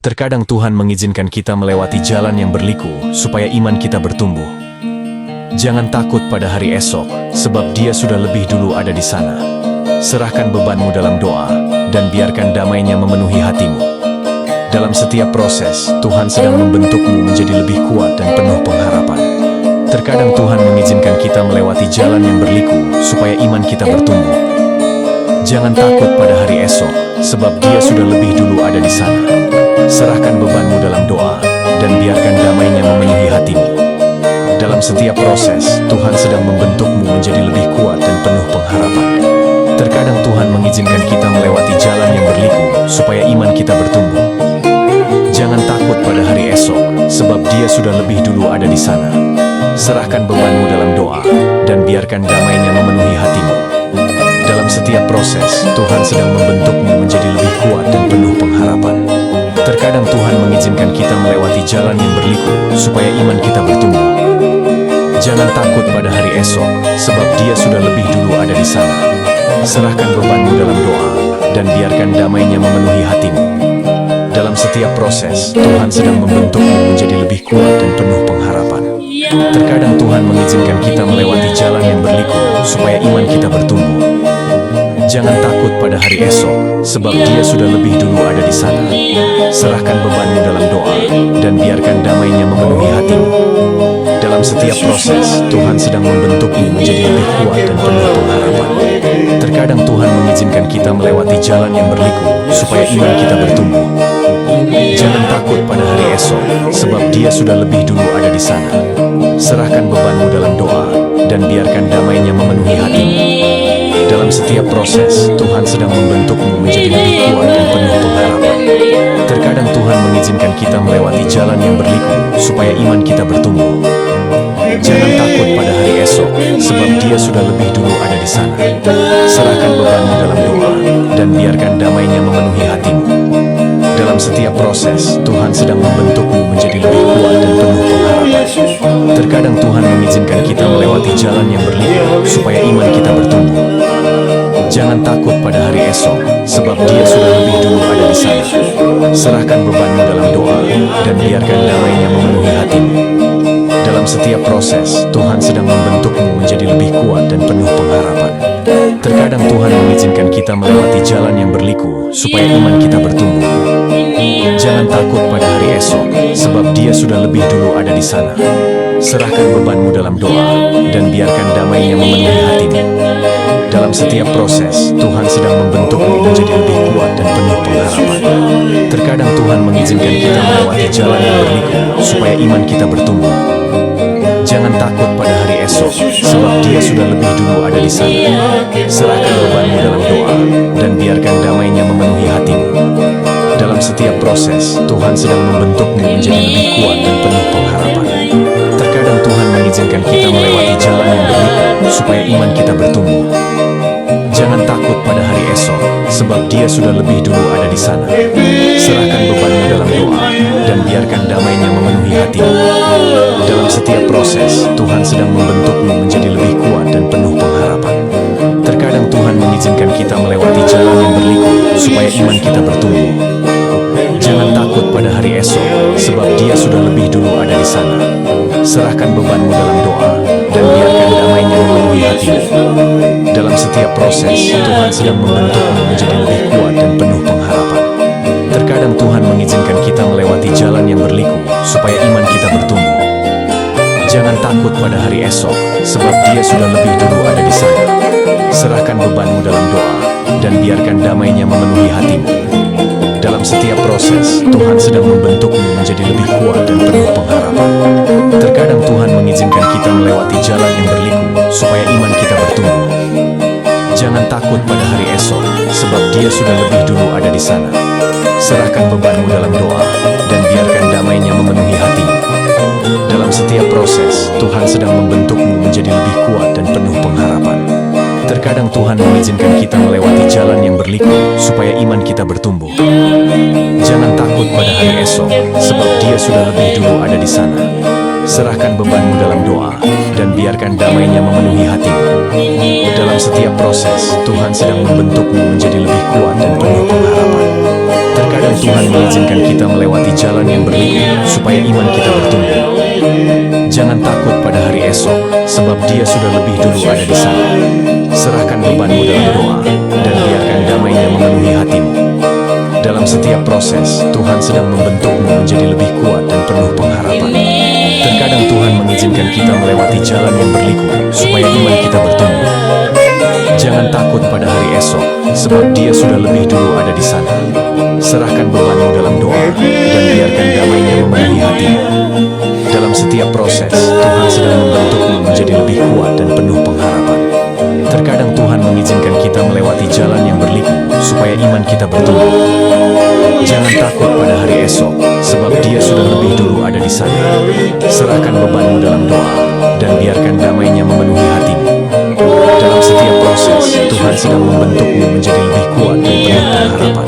Terkadang Tuhan mengizinkan kita melewati jalan yang berliku supaya iman kita bertumbuh. Jangan takut pada hari esok, sebab Dia sudah lebih dulu ada di sana. Serahkan bebanmu dalam doa, dan biarkan damainya memenuhi hatimu. Dalam setiap proses, Tuhan sedang membentukmu menjadi lebih kuat dan penuh pengharapan. Terkadang Tuhan mengizinkan kita melewati jalan yang berliku supaya iman kita bertumbuh. Jangan takut pada hari esok, sebab Dia sudah lebih dulu ada di sana. Serahkan bebanmu dalam doa, dan biarkan damainya memenuhi hatimu. Dalam setiap proses, Tuhan sedang membentukmu menjadi lebih kuat dan penuh pengharapan. Terkadang Tuhan mengizinkan kita melewati jalan yang berliku supaya iman kita bertumbuh. Jangan takut pada hari esok, sebab Dia sudah lebih dulu ada di sana. Serahkan bebanmu dalam doa, dan biarkan damainya memenuhi hatimu. Dalam setiap proses, Tuhan sedang membentukmu menjadi lebih kuat dan penuh pengharapan. Terkadang Tuhan mengizinkan kita melewati jalan yang berliku supaya iman kita bertumbuh. Jangan takut pada hari esok, sebab Dia sudah lebih dulu ada di sana. Serahkan bebanmu dalam doa, dan biarkan damainya memenuhi hatimu. Dalam setiap proses, Tuhan sedang membentukmu menjadi lebih kuat dan penuh pengharapan. Terkadang Tuhan mengizinkan kita melewati jalan yang berliku supaya iman kita bertumbuh. Jangan takut pada hari esok, sebab Dia sudah lebih dulu ada di sana. Serahkan bebanmu dalam doa, dan biarkan damainya memenuhi hatimu. Dalam setiap proses, Tuhan sedang membentukmu menjadi lebih kuat dan penuh pengharapan. Terkadang Tuhan mengizinkan kita melewati jalan yang berliku supaya iman kita bertumbuh. Jangan takut pada hari esok, sebab Dia sudah lebih dulu ada di sana. Serahkan bebanmu dalam doa, dan biarkan damainya memenuhi hatimu. Dalam setiap proses, Tuhan sedang membentukmu menjadi lebih kuat dan penuh pengharapan. Terkadang Tuhan mengizinkan kita melewati jalan yang berliku supaya iman kita bertumbuh. Jangan takut pada hari esok, sebab Dia sudah lebih dulu ada di sana. Serahkan bebanmu dalam doa, dan biarkan damainya memenuhi hatimu. Dalam setiap proses, Tuhan sedang membentukmu menjadi lebih kuat dan penuh pengharapan. Terkadang Tuhan mengizinkan kita melewati jalan yang berliku supaya iman kita bertumbuh. Jangan takut pada hari esok, sebab Dia sudah lebih dulu ada di sana. Serahkan bebanmu dalam doa, dan biarkan damainya memenuhi hatimu. Dalam setiap proses, Tuhan sedang membentukmu menjadi lebih kuat dan penuh pengharapan. Terkadang Tuhan mengizinkan kita melewati jalan yang berliku supaya iman kita bertumbuh. Jangan takut pada hari esok, sebab Dia sudah lebih dulu ada di sana. Serahkan bebanmu dalam doa, dan biarkan damainya memenuhi hatimu. Dalam setiap proses, Tuhan sedang membentukmu menjadi lebih kuat dan penuh pengharapan. Terkadang Tuhan mengizinkan kita melewati jalan yang berliku supaya iman kita bertumbuh. Jangan takut pada hari esok, sebab Dia sudah lebih dulu ada di sana. Serahkan bebanmu dalam doa, dan biarkan damainya memenuhi hatimu. Dalam setiap proses, Tuhan sedang membentukmu menjadi lebih kuat dan penuh pengharapan. Terkadang Tuhan mengizinkan kita melewati jalan yang berliku supaya iman kita bertumbuh. Jangan takut pada hari esok, sebab Dia sudah lebih dulu ada di sana. Serahkan bebanmu dalam doa, dan biarkan damainya memenuhi hatimu. Dalam setiap proses, Tuhan sedang membentukmu menjadi lebih kuat dan penuh pengharapan. Terkadang Tuhan mengizinkan kita melewati jalan yang berliku supaya iman kita bertumbuh. Jangan takut pada hari esok, sebab Dia sudah lebih dulu ada di sana. Serahkan bebanmu dalam doa, dan biarkan damainya memenuhi hatimu. Dalam setiap proses, Tuhan sedang membentukmu menjadi lebih kuat dan penuh pengharapan. Terkadang Tuhan mengizinkan kita melewati jalan yang berliku supaya iman kita bertumbuh. Jangan takut pada hari esok, sebab Dia sudah lebih dulu ada di sana. Serahkan bebanmu dalam doa, dan biarkan damainya memenuhi hatimu. Dalam setiap proses, Tuhan sedang membentukmu menjadi lebih kuat dan penuh pengharapan. Terkadang Tuhan mengizinkan kita melewati jalan yang berliku supaya iman kita bertumbuh. Jangan takut pada hari esok, sebab Dia sudah lebih dulu ada di sana. Serahkan bebanmu dalam doa, dan biarkan damainya memenuhi hatimu. Dalam setiap proses, Tuhan sedang membentukmu menjadi lebih kuat dan penuh pengharapan. Terkadang Tuhan mengizinkan kita melewati jalan yang berliku supaya iman kita bertumbuh. Jangan takut pada hari esok, sebab Dia sudah lebih dulu ada di sana. Serahkan bebanmu dalam doa, dan biarkan damainya memenuhi hatimu. Dalam setiap proses, Tuhan sedang membentukmu menjadi lebih kuat dan penuh pengharapan. Terkadang Tuhan mengizinkan kita melewati sebab Dia sudah lebih dulu ada di sana. Serahkan bebanmu dalam doa, dan biarkan damainya memenuhi hatimu. Dalam setiap proses, Tuhan sedang membentukmu menjadi lebih kuat dan penuh pengharapan. Terkadang Tuhan mengizinkan kita melewati jalan yang berliku, supaya iman kita bertumbuh. Jangan takut pada hari esok, sebab Dia sudah lebih dulu ada di sana. Serahkan bebanmu dalam doa, dan biarkan damainya memenuhi hatimu. Dalam setiap proses, Tuhan sedang membentukmu menjadi lebih kuat dan penuh pengharapan. Terkadang Tuhan mengizinkan kita melewati jalan yang berliku, supaya iman kita bertumbuh. Jangan takut pada hari esok, sebab Dia sudah lebih dulu ada di sana. Serahkan bebanmu dalam doa, dan biarkan damainya memenuhi hatimu. Dalam setiap proses, Tuhan sedang membentukmu menjadi lebih kuat dan penuh pengharapan.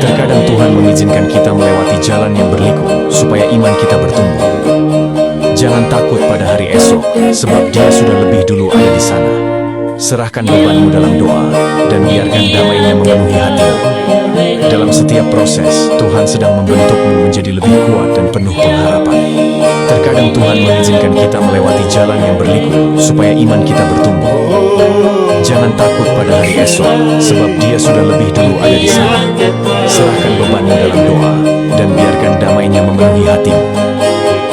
Terkadang Tuhan mengizinkan kita melewati jalan yang berliku, supaya iman kita bertumbuh. Jangan takut pada hari esok, sebab Dia sudah lebih dulu ada di sana. Serahkan bebanmu dalam doa, dan biarkan damainya memenuhi hatimu. Dalam setiap proses, Tuhan sedang membentukmu menjadi lebih kuat dan penuh pengharapan. Terkadang Tuhan mengizinkan kita melewati jalan yang berliku, supaya iman kita bertumbuh. Jangan takut pada hari esok, sebab Dia sudah lebih dulu ada di sana. Serahkan bebanmu dalam doa, dan biarkan damainya memenuhi hatimu.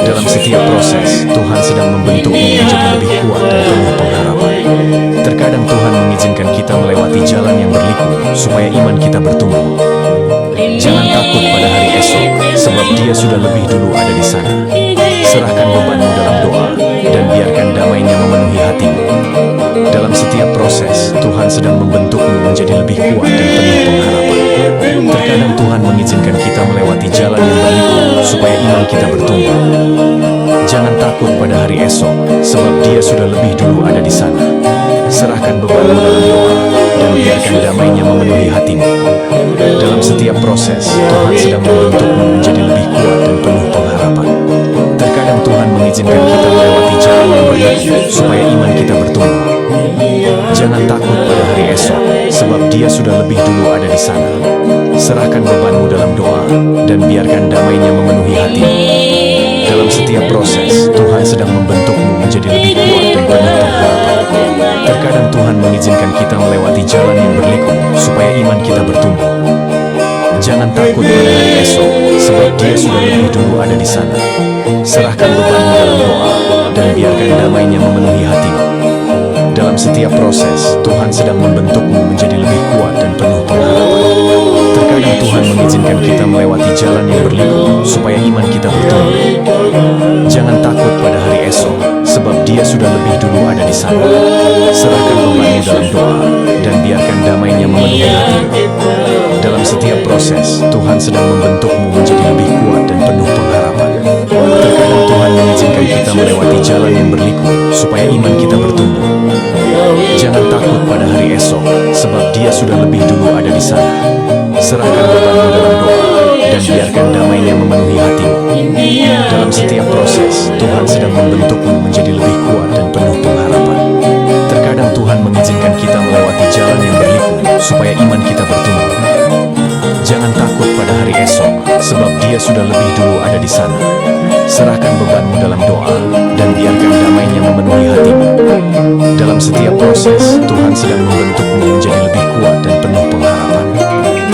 Dalam setiap proses, Tuhan sedang membentukmu menjadi lebih kuat dan penuh pengharapan. Terkadang Tuhan mengizinkan kita melewati jalan yang berliku, supaya iman kita bertumbuh. Jangan takut pada hari esok, sebab Dia sudah lebih dulu ada di sana. Serahkan bebanmu dalam doa, dan biarkan damainya memenuhi hatimu. Dalam setiap proses, Tuhan sedang membentukmu menjadi lebih kuat dan penuh pengharapan. Terkadang Tuhan mengizinkan kita melewati jalan yang berliku, supaya iman kita bertumbuh. Jangan takut pada hari esok, sebab Dia sudah lebih dulu ada di sana. Serahkan bebanmu dalam doa, dan biarkan damainya memenuhi hatimu. Dalam setiap proses, Tuhan sedang membentukmu menjadi lebih kuat dan penuh pengharapan. Terkadang Tuhan mengizinkan kita melewati jalan yang berliku, supaya iman kita bertumbuh. Jangan takut pada hari esok, sebab Dia sudah lebih dulu ada di sana. Serahkan bebanmu dalam doa, dan biarkan damainya memenuhi hatimu. Dalam setiap proses, Tuhan sedang membentukmu menjadi lebih kuat dan penuh pengharapan. Terkadang Tuhan mengizinkan kita melewati jalan yang berliku, supaya iman kita bertumbuh. Jangan takut pada hari esok, sebab Dia sudah lebih dulu ada di sana. Serahkan bebanmu dalam doa, dan biarkan damainya memenuhi hatimu. Dalam setiap proses, Tuhan sedang membentukmu menjadi lebih kuat dan penuh pengharapan. Terkadang Tuhan mengizinkan kita melewati jalan yang berliku, supaya iman kita bertumbuh. Jangan takut pada hari esok, sebab Dia sudah lebih dulu ada di sana. Serahkan bebanmu dalam doa, dan biarkan damainya memenuhi hatimu. Dalam setiap proses, Tuhan sedang membentukmu menjadi lebih kuat dan penuh pengharapan. Terkadang Tuhan mengizinkan kita melewati jalan yang berliku, supaya iman kita bertumbuh. Jangan takut pada hari esok, sebab Dia sudah lebih dulu ada di sana. Serahkan bebanmu dalam doa, dan biarkan damainya memenuhi hatimu. Dalam setiap proses, Tuhan sedang membentukmu menjadi lebih kuat dan penuh pengharapan. Terkadang Tuhan mengizinkan kita melewati jalan yang berliku, supaya iman kita bertumbuh. Jangan takut pada hari esok, sebab Dia sudah lebih dulu ada di sana. Serahkan bebanmu dalam doa, dan biarkan damainya memenuhi hatimu. Dalam setiap proses, Tuhan sedang membentukmu menjadi